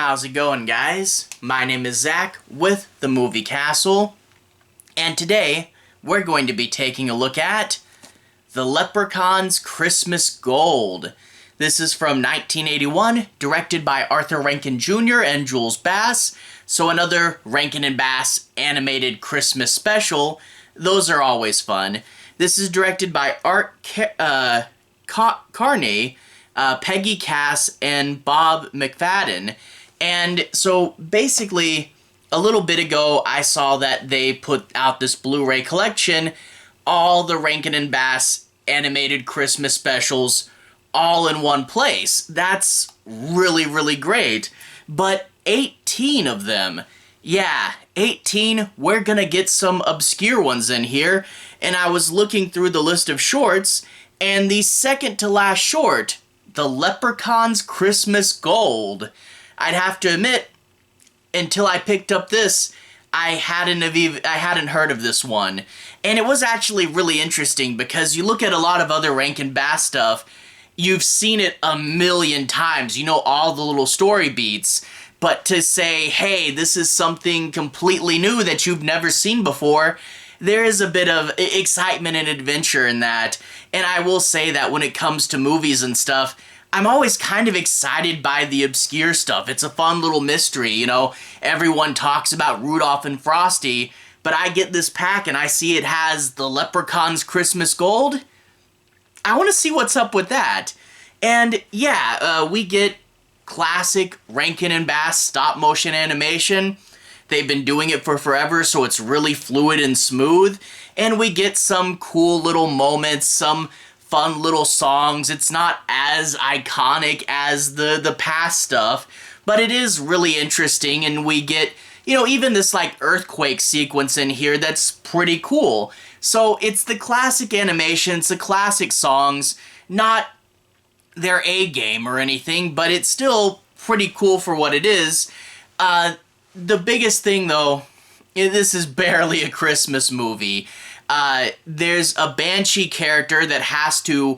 How's it going, guys? My name is Zach with the Movie Castle, and today we're going to be taking a look at The Leprechaun's Christmas Gold. This is from 1981, directed by Arthur Rankin Jr. and Jules Bass, so another Rankin and Bass animated Christmas special. Those are always fun. This is directed by Art Carney, Peggy Cass, and Bob McFadden. And so basically, a little bit ago, I saw that they put out this Blu-ray collection, all the Rankin and Bass animated Christmas specials, all in one place. That's really, really great. But 18 of them. Yeah, 18. We're gonna get some obscure ones in here. And I was looking through the list of shorts, and the second to last short, The Leprechaun's Christmas Gold. I'd have to admit, until I picked up this, I hadn't heard of this one. And it was actually really interesting because you look at a lot of other Rankin Bass stuff, you've seen it a million times. You know all the little story beats. But to say, hey, this is something completely new that you've never seen before, there is a bit of excitement and adventure in that. And I will say that when it comes to movies and stuff, I'm always kind of excited by the obscure stuff. It's a fun little mystery, you know. Everyone talks about Rudolph and Frosty, but I get this pack and I see it has The Leprechaun's Christmas Gold. I want to see what's up with that. And yeah, we get classic Rankin and Bass stop motion animation. They've been doing it for forever, so it's really fluid and smooth. And we get some cool little moments, some fun little songs. It's not as iconic as the past stuff, but it is really interesting, and we get, you know, even this like earthquake sequence in here that's pretty cool. So it's the classic animation, it's the classic songs, not their A game or anything, but it's still pretty cool for what it is. The biggest thing though, this is barely a Christmas movie. There's a Banshee character that has to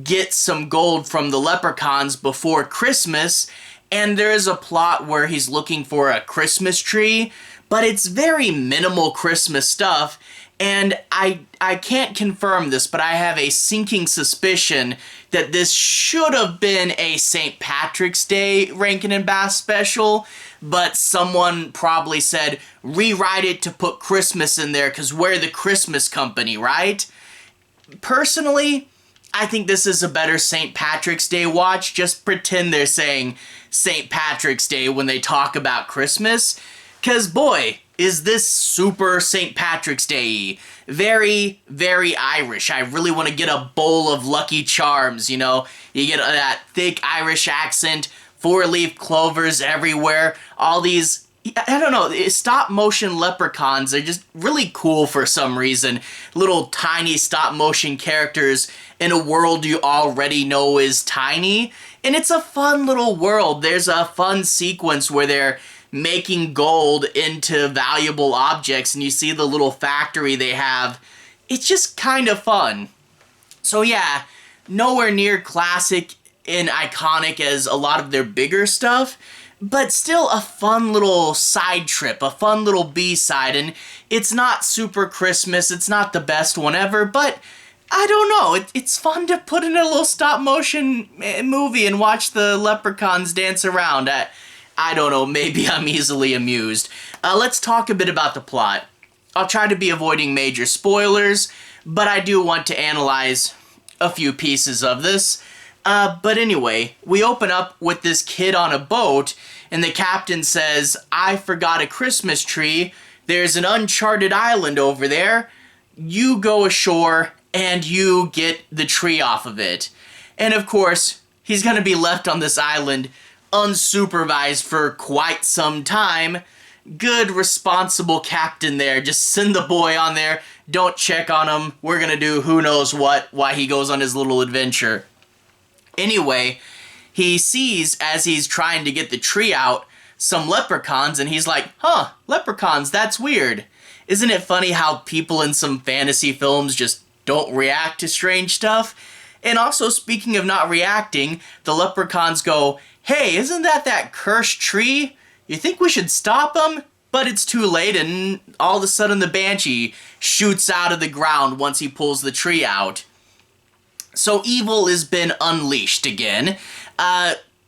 get some gold from the leprechauns before Christmas, and there is a plot where he's looking for a Christmas tree, but it's very minimal Christmas stuff, and I can't confirm this, but I have a sinking suspicion that this should have been a St. Patrick's Day Rankin and Bass special, but someone probably said, rewrite it to put Christmas in there because we're the Christmas company, right? Personally, I think this is a better St. Patrick's Day watch. Just pretend they're saying St. Patrick's Day when they talk about Christmas. Because, boy, is this super St. Patrick's Day-y. Very, very Irish. I really want to get a bowl of Lucky Charms, you know? You get that thick Irish accent, four-leaf clovers everywhere, all these, I don't know, stop-motion leprechauns are just really cool for some reason. Little tiny stop-motion characters in a world you already know is tiny. And it's a fun little world. There's a fun sequence where they're making gold into valuable objects, and you see the little factory they have. It's just kind of fun. So yeah, nowhere near classic and iconic as a lot of their bigger stuff, but still a fun little side trip, a fun little B-side, and it's not super Christmas, it's not the best one ever, but I don't know, it's fun to put in a little stop-motion movie and watch the leprechauns dance around. I don't know, maybe I'm easily amused. Let's talk a bit about the plot. I'll try to be avoiding major spoilers, but I do want to analyze a few pieces of this. But anyway, we open up with this kid on a boat, and the captain says, I forgot a Christmas tree. There's an uncharted island over there. You go ashore, and you get the tree off of it. And of course, he's gonna be left on this island unsupervised for quite some time. Good, responsible captain there. Just send the boy on there. Don't check on him. We're gonna do who knows what while he goes on his little adventure. Anyway, he sees, as he's trying to get the tree out, some leprechauns, and he's like, huh, leprechauns, that's weird. Isn't it funny how people in some fantasy films just don't react to strange stuff? And also, speaking of not reacting, the leprechauns go, "Hey, isn't that cursed tree? You think we should stop him?" But it's too late, and all of a sudden the Banshee shoots out of the ground once he pulls the tree out. So evil has been unleashed again.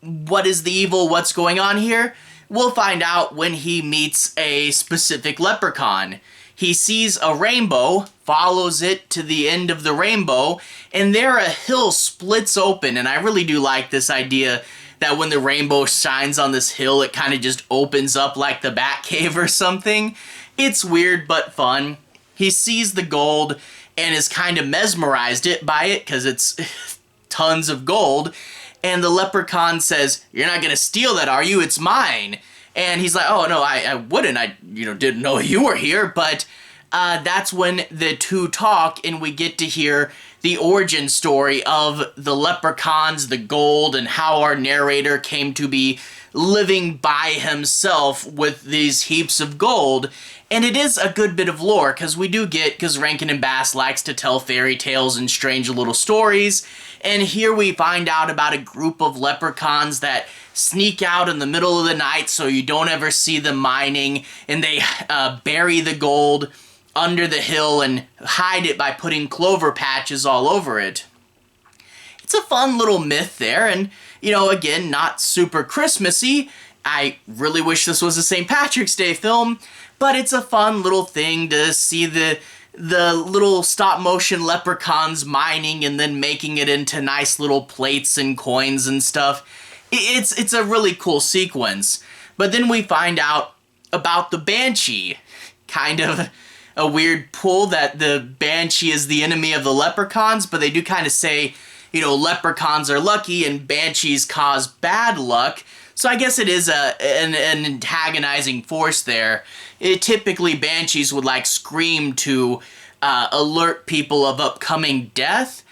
What is the evil? What's going on here? We'll find out when he meets a specific leprechaun. He sees a rainbow, follows it to the end of the rainbow, and there a hill splits open. And I really do like this idea that when the rainbow shines on this hill, it kind of just opens up like the Batcave or something. It's weird but fun. He sees the gold and is kind of mesmerized by it because it's tons of gold. And the leprechaun says, "You're not gonna steal that, are you? It's mine." And he's like, "Oh no, I wouldn't. I didn't know you were here." But that's when the two talk, and we get to hear the origin story of the leprechauns, the gold, and how our narrator came to be living by himself with these heaps of gold. And it is a good bit of lore, because Rankin and Bass likes to tell fairy tales and strange little stories. And here we find out about a group of leprechauns that sneak out in the middle of the night so you don't ever see them mining, and they bury the gold under the hill and hide it by putting clover patches all over it. It's a fun little myth there, and, again, not super Christmassy. I really wish this was a St. Patrick's Day film, but it's a fun little thing to see the little stop-motion leprechauns mining and then making it into nice little plates and coins and stuff. It's a really cool sequence. But then we find out about the Banshee. Kind of a weird pull that the Banshee is the enemy of the leprechauns, but they do kind of say, leprechauns are lucky and banshees cause bad luck. So I guess it is an antagonizing force there. Typically, banshees would scream to alert people of upcoming death.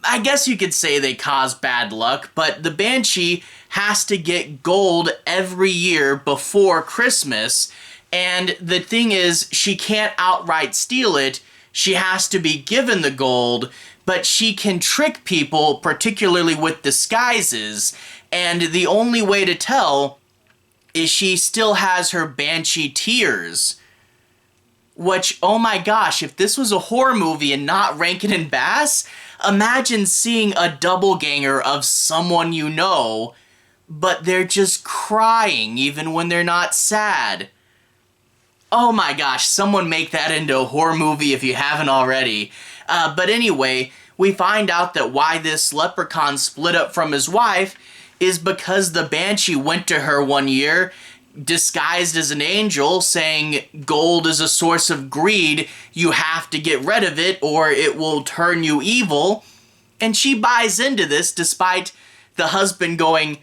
I guess you could say they cause bad luck, but the Banshee has to get gold every year before Christmas. And the thing is, she can't outright steal it. She has to be given the gold, but she can trick people, particularly with disguises. And the only way to tell is she still has her Banshee tears. Which, oh my gosh, if this was a horror movie and not Rankin and Bass, imagine seeing a doppelganger of someone you know, but they're just crying even when they're not sad. Oh my gosh, someone make that into a horror movie if you haven't already. But anyway, we find out that why this leprechaun split up from his wife is because the Banshee went to her one year disguised as an angel saying gold is a source of greed, you have to get rid of it or it will turn you evil. And she buys into this despite the husband going,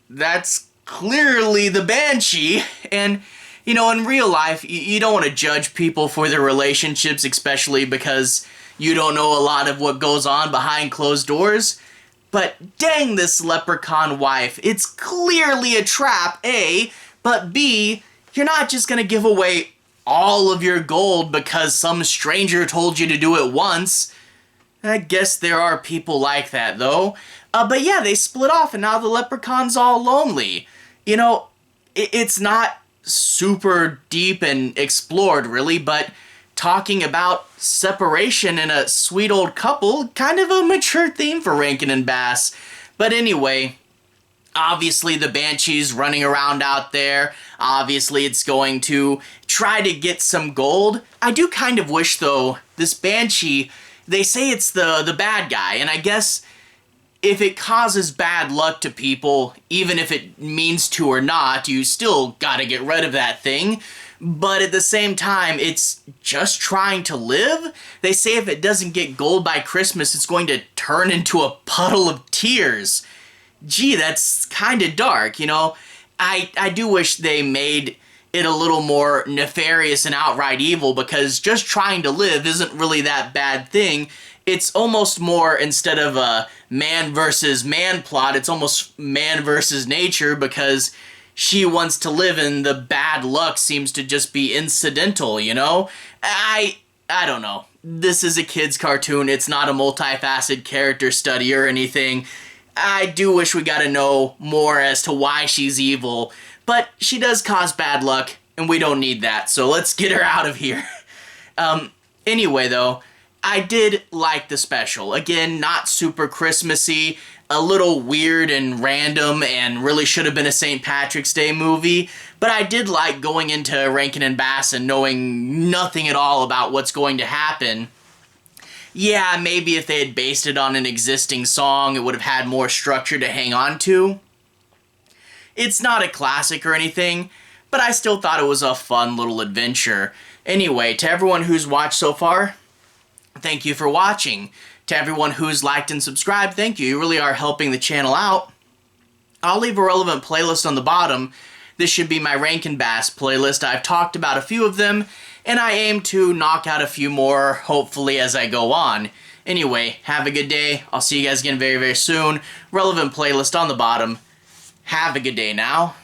"That's clearly the Banshee." And in real life, you don't want to judge people for their relationships, especially because you don't know a lot of what goes on behind closed doors. But dang this leprechaun wife, it's clearly a trap, A, but B, you're not just gonna give away all of your gold because some stranger told you to do it once. I guess there are people like that, though. But yeah, they split off and now the leprechaun's all lonely. It's not super deep and explored, really, but talking about separation in a sweet old couple, kind of a mature theme for Rankin and Bass. But anyway, obviously the Banshee's running around out there. Obviously it's going to try to get some gold. I do kind of wish, though, this Banshee, they say it's the bad guy, and I guess if it causes bad luck to people, even if it means to or not, you still gotta get rid of that thing. But at the same time, it's just trying to live. They say if it doesn't get gold by Christmas, it's going to turn into a puddle of tears. Gee, that's kind of dark, I do wish they made it a little more nefarious and outright evil, because just trying to live isn't really that bad thing. It's almost more, instead of a man versus man plot, it's almost man versus nature, because she wants to live and the bad luck seems to just be incidental, I don't know. this is a kid's cartoon. It's not a multifaceted character study or anything. I do wish we got to know more as to why she's evil, but she does cause bad luck, and we don't need that, so let's get her out of here. Anyway, though, I did like the special. Again, not super Christmassy, a little weird and random, and really should have been a St. Patrick's Day movie, but I did like going into Rankin and Bass and knowing nothing at all about what's going to happen. Yeah, maybe if they had based it on an existing song, it would have had more structure to hang on to. It's not a classic or anything, but I still thought it was a fun little adventure. Anyway, to everyone who's watched so far, thank you for watching. To everyone who's liked and subscribed, thank you. You really are helping the channel out. I'll leave a relevant playlist on the bottom. This should be my Rankin Bass playlist. I've talked about a few of them, and I aim to knock out a few more, hopefully, as I go on. Anyway, have a good day. I'll see you guys again very, very soon. Relevant playlist on the bottom. Have a good day now.